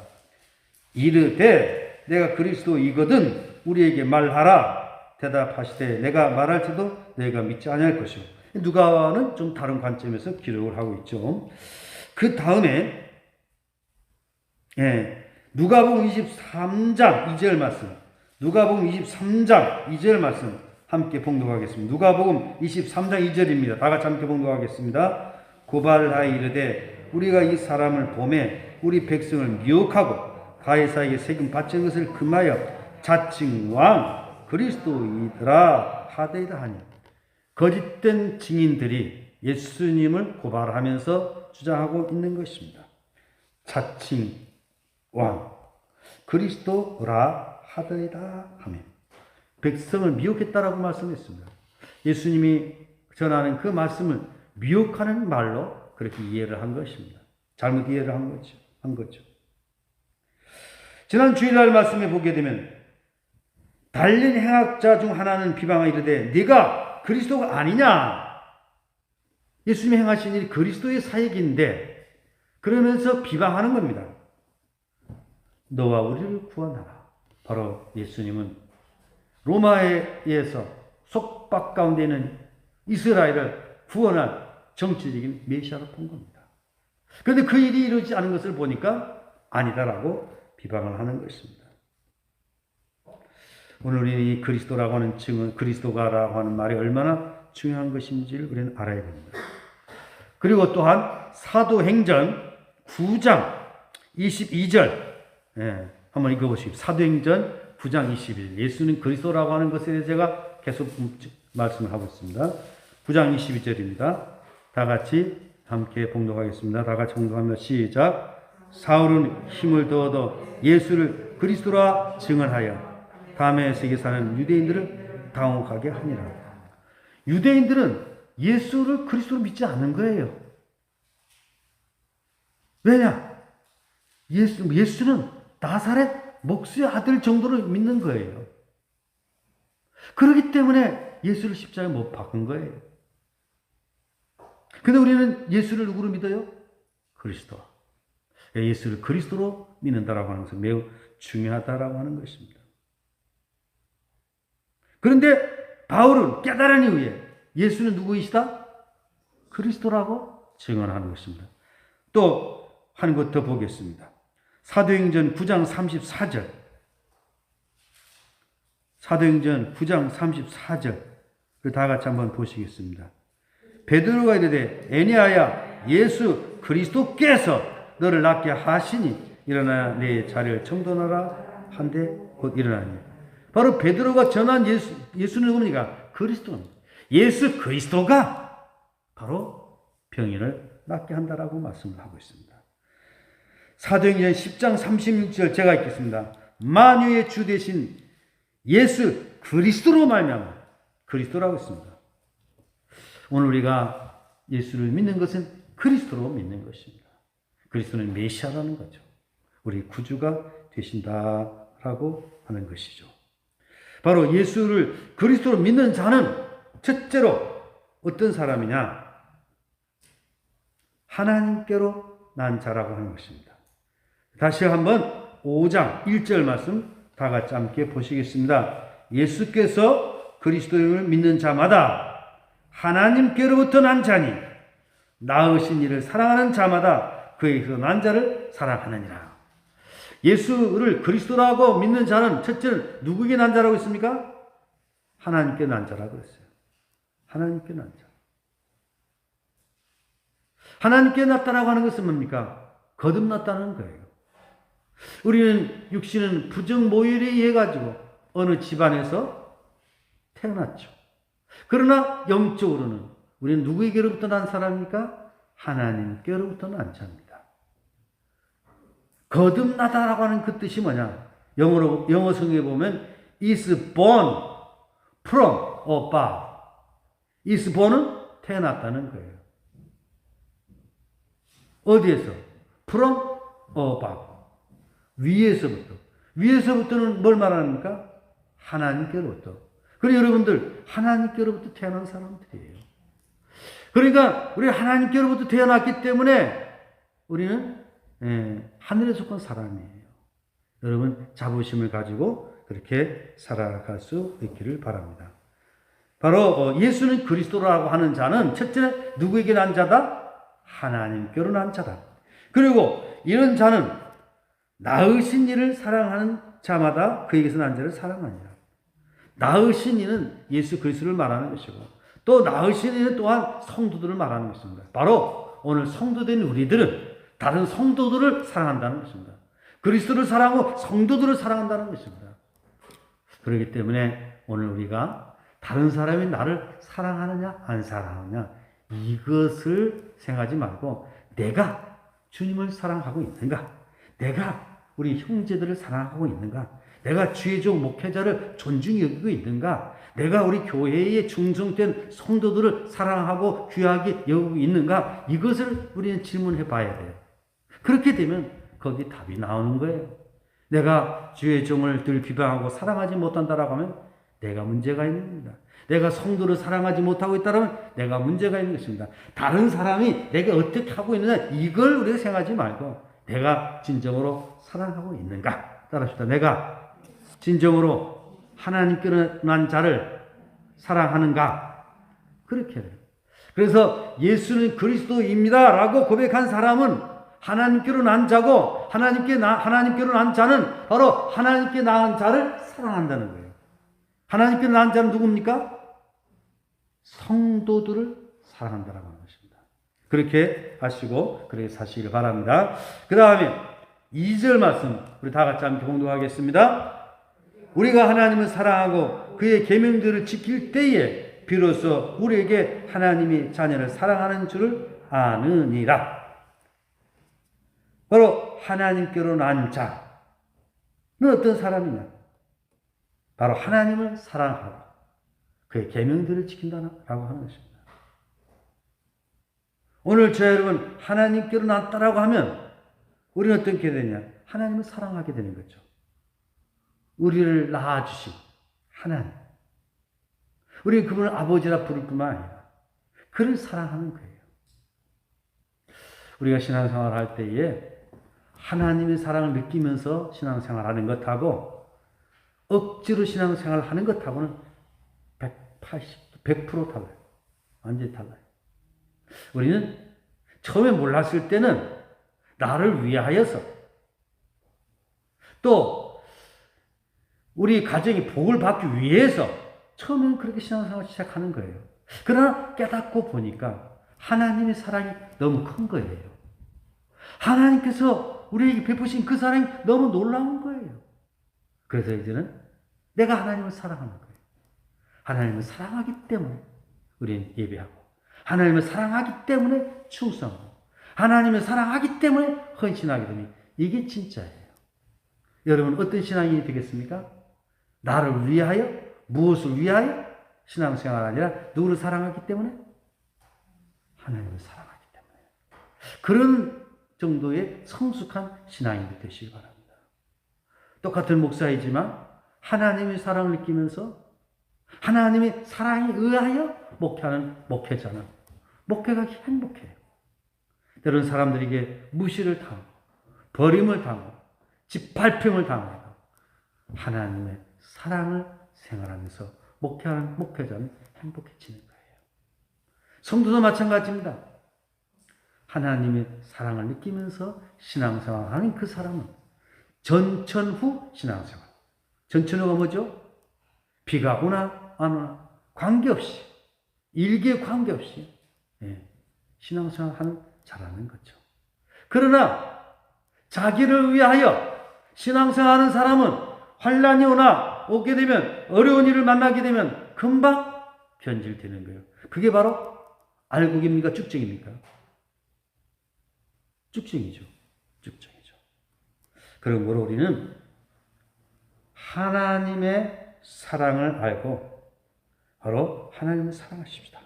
이르되 내가 그리스도이거든 우리에게 말하라. 대답하시되 내가 말할지도 내가 믿지 아니할 것이요. 누가는 좀 다른 관점에서 기록을 하고 있죠. 그 다음에 누가복음 23장 2절 말씀, 누가복음 23장 2절 말씀 함께 봉독하겠습니다. 누가복음 23장 2절입니다. 다 같이 함께 봉독하겠습니다. 고발하여 이르되 우리가 이 사람을 보매 우리 백성을 미혹하고 가이사에게 세금 바치는 것을 금하여 자칭 왕 그리스도이더라 하되이다 하니, 거짓된 증인들이 예수님을 고발하면서 주장하고 있는 것입니다. 자칭 왕 그리스도라 하더이다 하며 백성을 미혹했다라고 말씀했습니다. 예수님이 전하는 그 말씀을 미혹하는 말로 그렇게 이해를 한 것입니다. 잘못 이해를 한 거죠. 지난 주일날 말씀에 보게 되면 달린 행악자 중 하나는 비방하여 이르되 네가 그리스도가 아니냐. 예수님이 행하신 일이 그리스도의 사역인데 그러면서 비방하는 겁니다. 너와 우리를 구원하라. 바로 예수님은 로마에 의해서 속박 가운데 있는 이스라엘을 구원할 정치적인 메시아로 본 겁니다. 그런데 그 일이 이루어지지 않은 것을 보니까 아니다라고 비방을 하는 것입니다. 오늘 우리는 이 그리스도라고 하는 증언, 그리스도가라고 하는 말이 얼마나 중요한 것인지를 우리는 알아야 됩니다. 그리고 또한 사도행전 9장 22절 한번 읽어보시죠. 사도행전 9장 21절. 예수는 그리스도라고 하는 것에 대해서 제가 계속 말씀을 하고 있습니다. 9장 22절입니다. 다 같이 함께 봉독하겠습니다. 다 같이 봉독합니다. 시작. 사울은 힘을 더어도 예수를 그리스도라 증언하여 다메섹에 사는 유대인들을 당혹하게 하니라. 유대인들은 예수를 그리스도로 믿지 않는 거예요. 왜냐? 예수는 나사렛 목수의 아들 정도로 믿는 거예요. 그렇기 때문에 예수를 십자가에 못 박은 거예요. 근데 우리는 예수를 누구로 믿어요? 그리스도. 예수를 그리스도로 믿는다라고 하는 것은 매우 중요하다라고 하는 것입니다. 그런데 바울은 깨달은 이후에 예수는 누구이시다? 그리스도라고 증언하는 것입니다. 또 한 것 더 보겠습니다. 사도행전 9장 34절. 사도행전 9장 34절. 다 같이 한번 보시겠습니다. 베드로가 이르되 에니아야 예수 그리스도께서 너를 낫게 하시니 일어나 내 자리를 청돈하라 한데 곧 일어나니. 바로 베드로가 전한 예수는 누굽니까? 그리스도입니다. 예수 그리스도가 바로 병인을 낫게 한다라고 말씀을 하고 있습니다. 사도행전 10장 36절 제가 읽겠습니다. 만유의 주 되신 예수 그리스도로 말미암아, 그리스도라고 했습니다. 오늘 우리가 예수를 믿는 것은 그리스도로 믿는 것입니다. 그리스도는 메시아라는 거죠. 우리 구주가 되신다라고 하는 것이죠. 바로 예수를 그리스도로 믿는 자는 첫째로 어떤 사람이냐? 하나님께로 난 자라고 하는 것입니다. 다시 한번 5장 1절 말씀 다 같이 함께 보시겠습니다. 예수께서 그리스도를 믿는 자마다 하나님께로부터 난 자니 낳으신 이를 사랑하는 자마다 그에게서 난 자를 사랑하느니라. 예수를 그리스도라고 믿는 자는 첫째는 누구에게 난 자라고 했습니까? 하나님께 난 자라고 했어요. 하나님께 난 자. 하나님께 났다라고 하는 것은 뭡니까? 거듭났다는 거예요. 우리는 육신은 부정모율에 의해 가지고 어느 집안에서 태어났죠. 그러나 영적으로는 우리는 누구에게로부터 난 사람입니까? 하나님께로부터 난 자입니다. 거듭나다라고 하는 그 뜻이 뭐냐? 영어 성경에 보면 is born from above. is born은 태어났다는 거예요. 어디에서? from above. 위에서부터는 뭘 말합니까? 하나님께로부터. 그리고 여러분들 하나님께로부터 태어난 사람들이에요. 그러니까 우리 하나님께로부터 태어났기 때문에 우리는 하늘에 속한 사람이에요. 여러분 자부심을 가지고 그렇게 살아갈 수 있기를 바랍니다. 바로 예수는 그리스도라고 하는 자는 첫째는 누구에게 난 자다? 하나님께로 난 자다. 그리고 이런 자는 낳으신 이를 사랑하는 자마다 그에게서 난 자를 사랑하니라. 낳으신 이는 예수 그리스도를 말하는 것이고 또 낳으신 이는 또한 성도들을 말하는 것입니다. 바로 오늘 성도된 우리들은 다른 성도들을 사랑한다는 것입니다. 그리스도를 사랑하고 성도들을 사랑한다는 것입니다. 그렇기 때문에 오늘 우리가 다른 사람이 나를 사랑하느냐 안 사랑하느냐 이것을 생각하지 말고 내가 주님을 사랑하고 있는가? 내가 우리 형제들을 사랑하고 있는가? 내가 주의 종 목회자를 존중히 여기고 있는가? 내가 우리 교회에 충성된 성도들을 사랑하고 귀하게 여기고 있는가? 이것을 우리는 질문해 봐야 돼요. 그렇게 되면 거기 답이 나오는 거예요. 내가 주의 종을 늘 비방하고 사랑하지 못한다라고 하면 내가 문제가 있는 겁니다. 내가 성도를 사랑하지 못하고 있다면 내가 문제가 있는 것입니다. 다른 사람이 내가 어떻게 하고 있느냐 이걸 우리가 생각하지 말고 내가 진정으로 사랑하고 있는가? 따라합시다. 내가 진정으로 하나님께로 난 자를 사랑하는가? 그렇게 해요. 그래서 예수는 그리스도입니다 라고 고백한 사람은 하나님께로 난 자고 하나님께로 난 자는 바로 하나님께 낳은 자를 사랑한다는 거예요. 하나님께로 난 자는 누굽니까? 성도들을 사랑한다라고 하는 것입니다. 그렇게 하시고 그렇게 사시길 바랍니다. 그 다음에 2절 말씀 우리 다 같이 함께 공독하겠습니다. 우리가 하나님을 사랑하고 그의 계명들을 지킬 때에 비로소 우리에게 하나님이 자녀를 사랑하는 줄을 아느니라. 바로 하나님께로 난 자는 어떤 사람이냐? 바로 하나님을 사랑하고 그의 계명들을 지킨다라고 하는 것입니다. 오늘 저 여러분 하나님께로 났다라고 하면 우리는 어떻게 되냐? 하나님을 사랑하게 되는 거죠. 우리를 낳아주신 하나님. 우리는 그분을 아버지라 부를 뿐만 아니라 그를 사랑하는 거예요. 우리가 신앙생활을 할 때에 하나님의 사랑을 느끼면서 신앙생활하는 것하고 억지로 신앙생활을 하는 것하고는 100% 달라요. 완전히 달라요. 우리는 처음에 몰랐을 때는 나를 위하여서 또 우리 가정이 복을 받기 위해서 처음에는 그렇게 신앙생활을 시작하는 거예요. 그러나 깨닫고 보니까 하나님의 사랑이 너무 큰 거예요. 하나님께서 우리에게 베푸신 그 사랑이 너무 놀라운 거예요. 그래서 이제는 내가 하나님을 사랑하는 거예요. 하나님을 사랑하기 때문에 우리는 예배하고 하나님을 사랑하기 때문에 충성하고 하나님을 사랑하기 때문에 헌신하게 되면 이게 진짜예요. 여러분 어떤 신앙인이 되겠습니까? 나를 위하여 무엇을 위하여 신앙생활 아니라 누구를 사랑하기 때문에 하나님을 사랑하기 때문에 그런 정도의 성숙한 신앙인이 되시기 바랍니다. 똑같은 목사이지만 하나님의 사랑을 느끼면서 하나님의 사랑에 의하여 목회하는 목회자는 목회가 행복해요. 때로는 사람들에게 무시를 당하고 버림을 당하고 짓밟힘을 당하고 하나님의 사랑을 생활하면서 목회하는 목회자는 행복해지는 거예요. 성도도 마찬가지입니다. 하나님의 사랑을 느끼면서 신앙생활하는 그 사람은 전천후 신앙생활. 전천후가 뭐죠? 비가 오나 안 오나 관계없이 일기에 관계없이 신앙생활하는 잘하는 거죠. 그러나 자기를 위하여 신앙생활하는 사람은 환난이 오게 되면 어려운 일을 만나게 되면 금방 변질되는 거예요. 그게 바로 알곡입니까? 쭉정입니까? 쭉정이죠. 쭉정이죠. 그러므로 우리는 하나님의 사랑을 알고 바로 하나님을 사랑하십시다.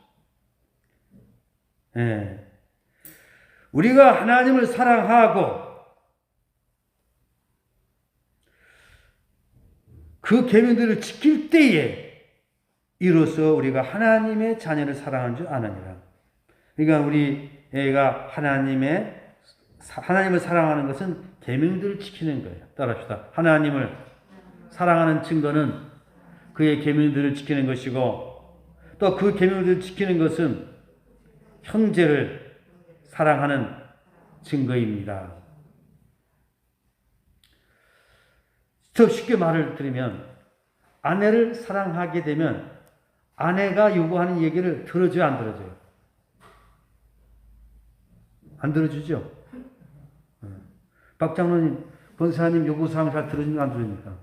우리가 하나님을 사랑하고 그 계명들을 지킬 때에 이로써 우리가 하나님의 자녀를 사랑한 줄 아느니라. 그러니까 우리 애가 하나님을 사랑하는 것은 계명들을 지키는 거예요. 따라합시다. 하나님을 사랑하는 증거는 그의 계명들을 지키는 것이고, 또 그 계명들을 지키는 것은 형제를 사랑하는 증거입니다. 더 쉽게 말을 드리면, 아내를 사랑하게 되면 아내가 요구하는 얘기를 들어줘요, 안 들어줘요? 안 들어주죠? 박 장로님, 권사님 요구사항 잘 들어주니까 안 들어줍니까?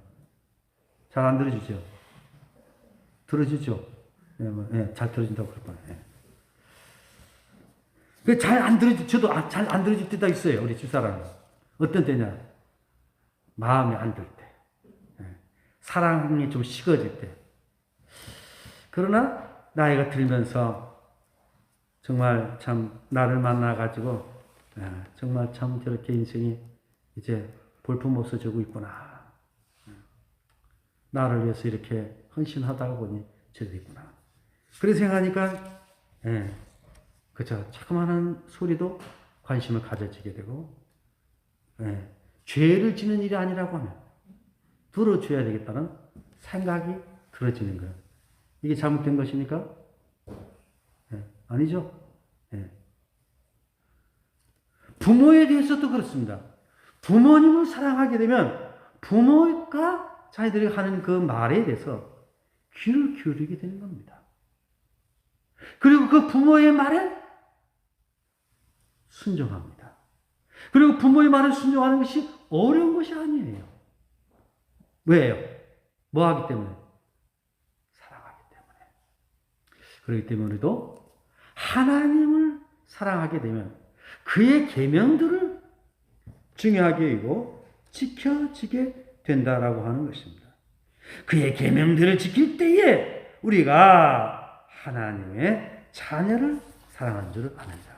잘 안 들어주죠? 들어주죠? 잘 들어준다고 그럴 뻔해. 잘 안 들어주, 저도 잘 안 들어줄 때가 있어요, 우리 집사람은. 어떤 때냐? 마음이 안 들 때. 사랑이 좀 식어질 때. 그러나, 나이가 들면서, 정말 참, 나를 만나가지고, 정말 참 저렇게 인생이 이제 볼품 없어지고 있구나. 나를 위해서 이렇게 헌신하다가 보니 저렇게 있구나. 그렇게 생각하니까, 그죠. 자그마한 소리도 관심을 가져지게 되고, 죄를 지는 일이 아니라고 하면, 들어줘야 되겠다는 생각이 들어지는 거예요. 이게 잘못된 것입니까? 아니죠? 부모에 대해서도 그렇습니다. 부모님을 사랑하게 되면 부모가 자기들이 하는 그 말에 대해서 귀를 기울이게 되는 겁니다. 그리고 그 부모의 말에 순종합니다. 그리고 부모의 말에 순종하는 것이 어려운 것이 아니에요. 왜요? 뭐 하기 때문에? 사랑하기 때문에. 그렇기 때문에도 하나님을 사랑하게 되면 그의 계명들을 중요하게 여기고 지켜지게 된다라고 하는 것입니다. 그의 계명들을 지킬 때에 우리가 하나님의 자녀를 사랑하는 줄을 압니다.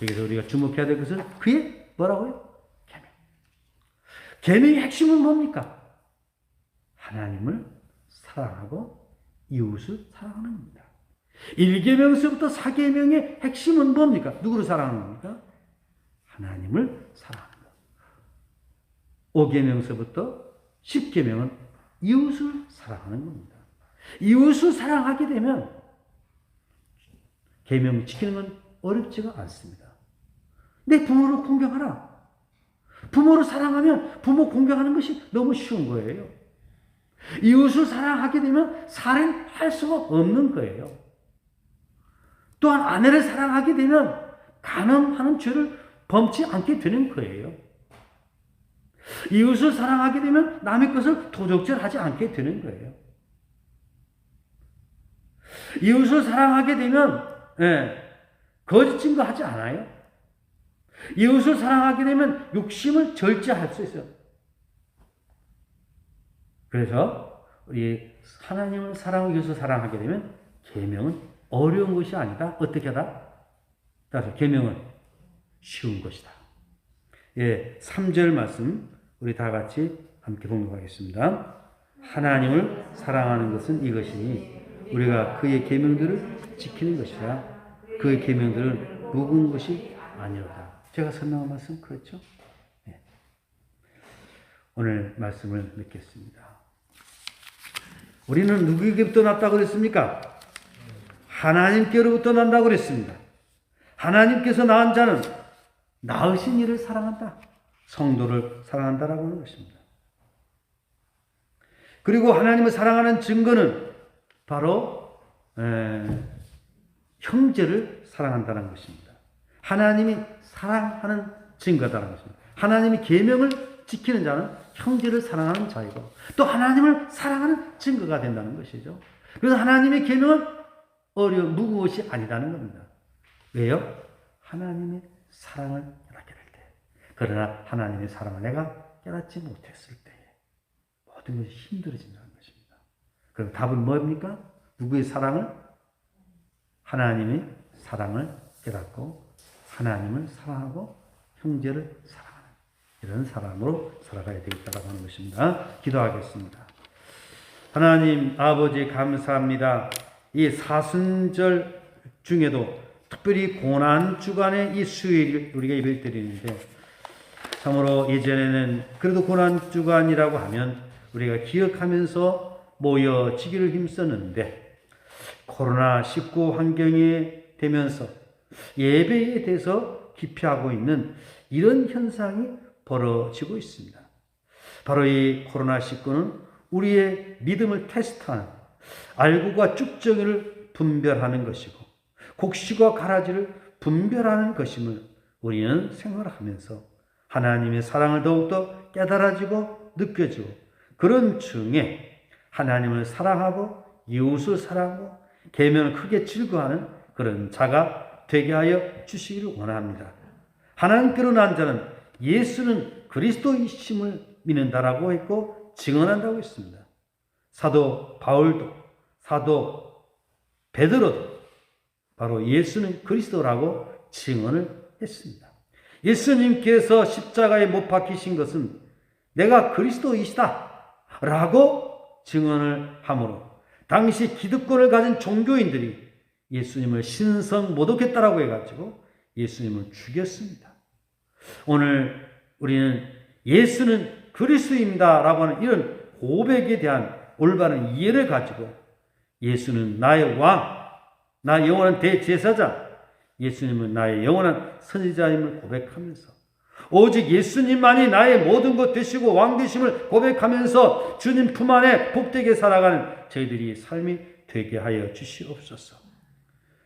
여기서 우리가 주목해야 될 것은 그의 뭐라고요? 계명. 계명의 핵심은 뭡니까? 하나님을 사랑하고 이웃을 사랑하는 겁니다. 1계명서부터 4계명의 핵심은 뭡니까? 누구를 사랑하는 겁니까? 하나님을 사랑하는 것. 5계명서부터 10계명은 이웃을 사랑하는 겁니다. 이웃을 사랑하게 되면 계명 지키는 건 어렵지가 않습니다. 내 부모를 공경하라. 부모를 사랑하면 부모 공경하는 것이 너무 쉬운 거예요. 이웃을 사랑하게 되면 살인할 수가 없는 거예요. 또한 아내를 사랑하게 되면 간음하는 죄를 범치 않게 되는 거예요. 이웃을 사랑하게 되면 남의 것을 도적질하지 않게 되는 거예요. 이웃을 사랑하게 되면 거짓 증거하지 않아요. 이웃을 사랑하게 되면 욕심을 절제할 수 있어요. 그래서 우리 하나님을 사랑하기 위해서 사랑하게 되면 계명은 어려운 것이 아니다. 어떻게 하다? 따라서 계명은 쉬운 것이다. 3절 말씀 우리 다 같이 함께 봉독하겠습니다. 하나님을 사랑하는 것은 이것이니 우리가 그의 계명들을 지키는 것이라. 그의 계명들은 무거운 것이 아니로다. 제가 설명한 말씀 그렇죠? 오늘 말씀을 맺겠습니다. 우리는 누구에게부터 났다고 그랬습니까? 하나님께로부터 난다고 그랬습니다. 하나님께서 낳은 자는 낳으신 이를 사랑한다. 성도를 사랑한다라고 하는 것입니다. 그리고 하나님을 사랑하는 증거는 바로 형제를 사랑한다는 것입니다. 하나님이 사랑하는 증거다라는 것입니다. 하나님이 계명을 지키는 자는 형제를 사랑하는 자이고 또 하나님을 사랑하는 증거가 된다는 것이죠. 그래서 하나님의 계명은 무거운 것이 아니라는 겁니다. 왜요? 하나님의 사랑을 깨닫게 될 때. 그러나 하나님의 사랑을 내가 깨닫지 못했을 때에 모든 것이 힘들어진다는 것입니다. 그럼 답은 뭡니까? 누구의 사랑을? 하나님의 사랑을 깨닫고 하나님을 사랑하고 형제를 사랑하는 이런 사람으로 살아가야 되겠다고 하는 것입니다. 기도하겠습니다. 하나님 아버지 감사합니다. 이 사순절 중에도 특별히 고난주간의 이 수요일 우리가 예배를 드리는데, 참으로 예전에는 그래도 고난주간이라고 하면 우리가 기억하면서 모여지기를 힘썼는데, 코로나19 환경이 되면서 예배에 대해서 기피하고 있는 이런 현상이 벌어지고 있습니다. 바로 이 코로나19는 우리의 믿음을 테스트하는, 알구와 쭉정이를 분별하는 것이고 곡식과 가라지를 분별하는 것임을 우리는 생각하면서 하나님의 사랑을 더욱더 깨달아지고 느껴지고, 그런 중에 하나님을 사랑하고 이웃을 사랑하고 계명을 크게 즐거워하는 그런 자가 되게 하여 주시기를 원합니다. 하나님께로 난 자는 예수는 그리스도이심을 믿는다라고 했고 증언한다고 했습니다. 사도 바울도, 사도 베드로도 바로 예수는 그리스도라고 증언을 했습니다. 예수님께서 십자가에 못 박히신 것은 내가 그리스도이시다 라고 증언을 하므로, 당시 기득권을 가진 종교인들이 예수님을 신성 모독했다라고 해가지고 예수님을 죽였습니다. 오늘 우리는 예수는 그리스도입니다 라고 하는 이런 고백에 대한 올바른 이해를 가지고 예수는 나의 왕, 나의 영원한 대제사장, 예수님은 나의 영원한 선지자임을 고백하면서, 오직 예수님만이 나의 모든 것 되시고 왕 되심을 고백하면서 주님 품 안에 복되게 살아가는 저희들이 삶이 되게 하여 주시옵소서.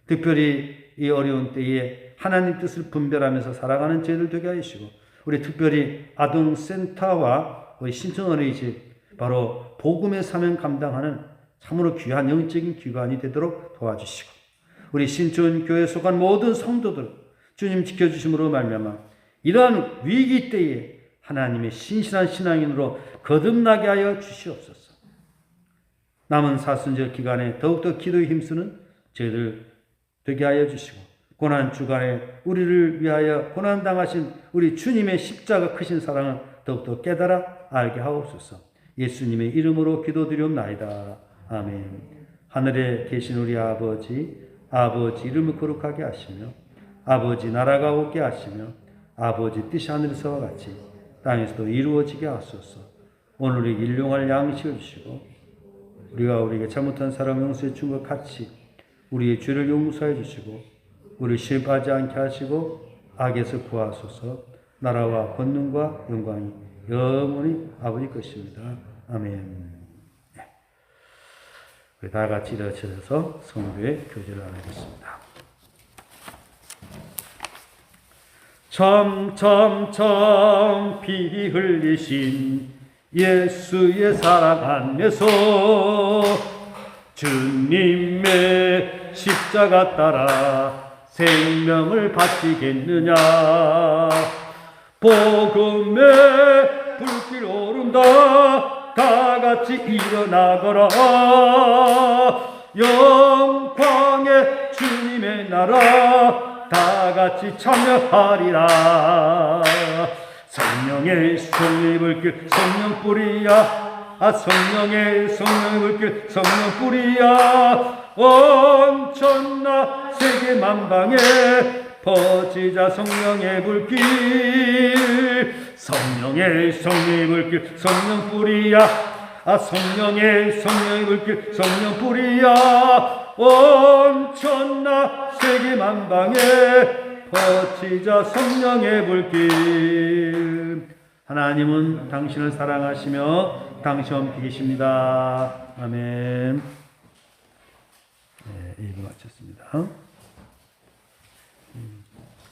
특별히 이 어려운 때에 하나님 뜻을 분별하면서 살아가는 저희들 되게 하시고, 우리 특별히 아동센터와 우리 신청 어린이집, 바로 복음의 사명 감당하는 참으로 귀한 영적인 기관이 되도록 도와주시고, 우리 신촌교회에 속한 모든 성도들 주님 지켜주심으로 말미암아 이러한 위기 때에 하나님의 신실한 신앙인으로 거듭나게 하여 주시옵소서. 남은 사순절 기간에 더욱더 기도에 힘쓰는 저희들 되게 하여 주시고, 고난주간에 우리를 위하여 고난당하신 우리 주님의 십자가 크신 사랑을 더욱더 깨달아 알게 하옵소서. 예수님의 이름으로 기도드리옵나이다. 아멘. 하늘에 계신 우리 아버지, 아버지 이름을 거룩하게 하시며 아버지 나라가 오게 하시며 아버지 뜻이 하늘에서와 같이 땅에서도 이루어지게 하소서. 오늘 우리 일용할 양식을 주시고, 우리가 우리에게 잘못한 사람 용서해 준 것 같이 우리의 죄를 용서해 주시고, 우리를 시험하지 않게 하시고 악에서 구하소서. 나라와 권능과 영광이 영원히 아버지 것입니다. 아멘. 우리 다 같이 일어서서 성도의 교제를 하겠습니다. 참 피 흘리신 예수의 사랑 안에서 주님의 십자가 따라 생명을 바치겠느냐. 복음의 불길 오른다. 다 같이 일어나거라. 영광의 주님의 나라 다 같이 참여하리라. 성령의 불길 성령 뿌리야. 성령의 불길 성령 뿌리야. 온천나 세계 만방에 퍼지자 성령의 불길. 성령의 불길 성령 뿌리야. 성령의 불길 성령 뿌리야. 온천나 세계 만방에 퍼지자 성령의 불길. 하나님은 당신을 사랑하시며 당신과 함께 계십니다. 아멘. 네, 1부 마쳤습니다.